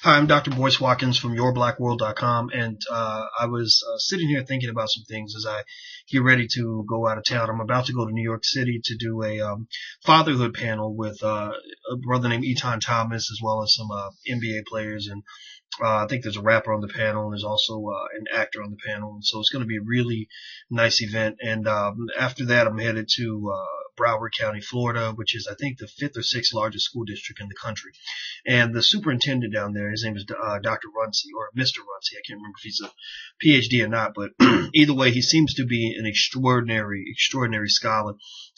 Hi, I'm Dr. Boyce Watkins from yourblackworld.com, and I was sitting here thinking about some things as I get ready to go out of town. I'm about to go to New York City to do a fatherhood panel with a brother named Eton Thomas, as well as some NBA players, and I think there's a rapper on the panel, and there's also an actor on the panel, and so it's going to be a really nice event. And after that, I'm headed to Broward County, Florida, which is, I think, the fifth or sixth largest school district in the country. And the superintendent down there, his name is Dr. Runcie, or Mr. Runcie. I can't remember if he's a PhD or not, but either way, he seems to be an extraordinary scholar,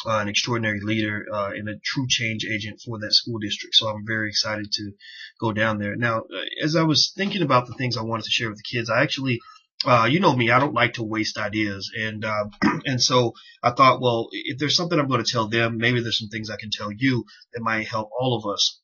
an extraordinary leader, and a true change agent for that school district. So I'm very excited to go down there. Now, as I was thinking about the things I wanted to share with the kids, I actually you know me, I don't like to waste ideas. And so I thought, well, if there's something I'm going to tell them, maybe there's some things I can tell you that might help all of us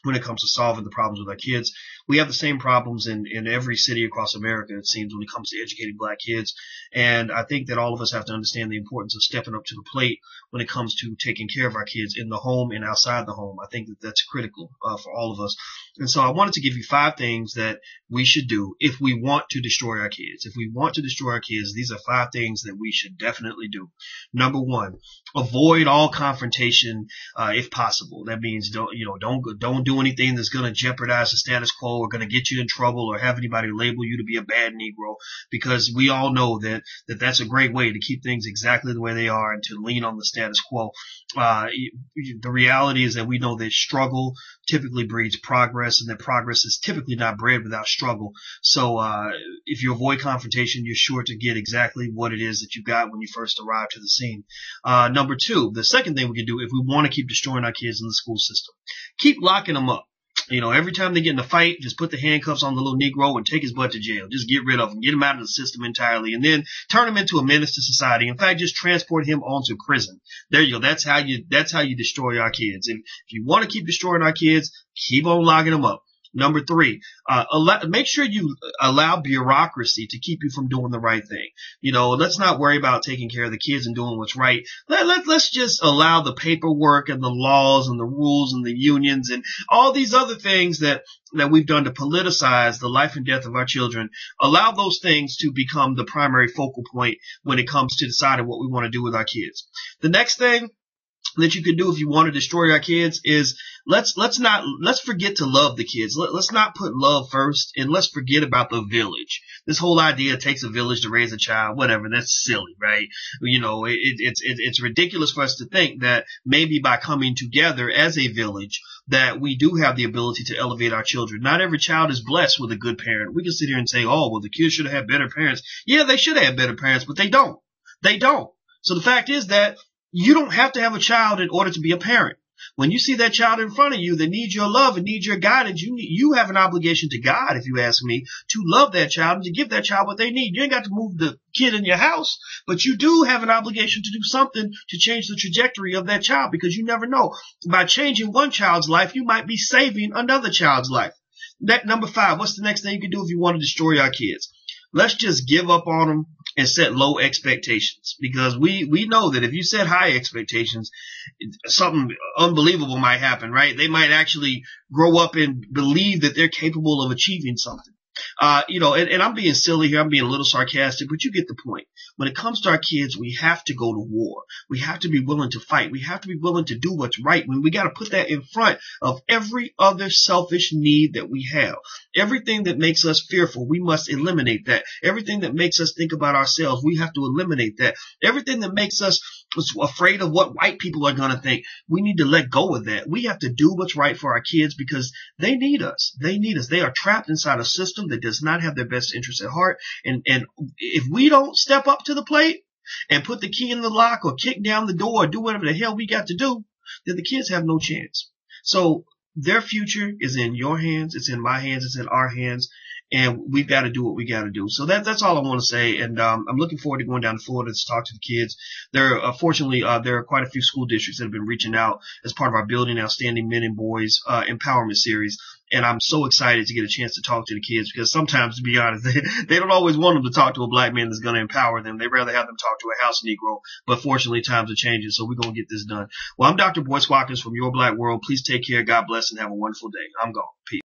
when it comes to solving the problems with our kids. We have the same problems in every city across America, it seems, when it comes to educating black kids. And I think that all of us have to understand the importance of stepping up to the plate when it comes to taking care of our kids in the home and outside the home. I think that that's critical for all of us. And so I wanted to give you 5 things that we should do if we want to destroy our kids. If we want to destroy our kids, these are 5 things that we should definitely do. Number 1, avoid all confrontation if possible. That means don't do anything that's going to jeopardize the status quo or going to get you in trouble or have anybody label you to be a bad Negro, because we all know that's a great way to keep things exactly the way they are and to lean on the status quo. The reality is that we know that struggle typically breeds progress, and that progress is typically not bred without struggle. So if you avoid confrontation, you're sure to get exactly what it is that you got when you first arrived to the scene. Number 2, the second thing we can do if we want to keep destroying our kids in the school system, keep locking them up. You know, every time they get in a fight, just put the handcuffs on the little Negro and take his butt to jail. Just get rid of him, get him out of the system entirely, and then turn him into a menace to society. In fact, just transport him on to prison. There you go. That's how you destroy our kids. If you want to keep destroying our kids, keep on locking them up. Number 3, make sure you allow bureaucracy to keep you from doing the right thing. You know, let's not worry about taking care of the kids and doing what's right. Let's just allow the paperwork and the laws and the rules and the unions and all these other things that we've done to politicize the life and death of our children. Allow those things to become the primary focal point when it comes to deciding what we want to do with our kids. The next thing that you can do if you want to destroy our kids is let's forget to love the kids. Let's not put love first, and let's forget about the village. This whole idea, it takes a village to raise a child, whatever, that's silly, right? You know, it's ridiculous for us to think that maybe by coming together as a village that we do have the ability to elevate our children. Not every child is blessed with a good parent. We can sit here and say, oh, well, the kids should have had better parents. Yeah, they should have had better parents, but they don't. They don't. So the fact is that you don't have to have a child in order to be a parent. When you see that child in front of you that needs your love and needs your guidance, you have an obligation to God, if you ask me, to love that child and to give that child what they need. You ain't got to move the kid in your house, but you do have an obligation to do something to change the trajectory of that child, because you never know. By changing one child's life, you might be saving another child's life. Number 5, what's the next thing you can do if you want to destroy our kids? Let's just give up on them and set low expectations, because we know that if you set high expectations, something unbelievable might happen, right? They might actually grow up and believe that they're capable of achieving something. You know, and I'm being silly here. I'm being a little sarcastic, but you get the point. When it comes to our kids, we have to go to war. We have to be willing to fight. We have to be willing to do what's right. When we got to put that in front of every other selfish need that we have. Everything that makes us fearful, we must eliminate that. Everything that makes us think about ourselves, we have to eliminate that. Everything that makes us afraid of what white people are going to think, we need to let go of that. We have to do what's right for our kids, because they need us. They need us. They are trapped inside a system that does not have their best interests at heart. And if we don't step up to the plate and put the key in the lock or kick down the door or do whatever the hell we got to do, then the kids have no chance. So their future is in your hands. It's in my hands. It's in our hands. And we've got to do what we got to do. So that's all I want to say. And I'm looking forward to going down to Florida to talk to the kids. Fortunately, there are quite a few school districts that have been reaching out as part of our Building Outstanding Men and Boys Empowerment Series. And I'm so excited to get a chance to talk to the kids, because sometimes, to be honest, they don't always want them to talk to a black man that's going to empower them. They'd rather have them talk to a house Negro. But fortunately, times are changing, so we're going to get this done. Well, I'm Dr. Boyce Watkins from Your Black World. Please take care. God bless, and have a wonderful day. I'm gone. Peace.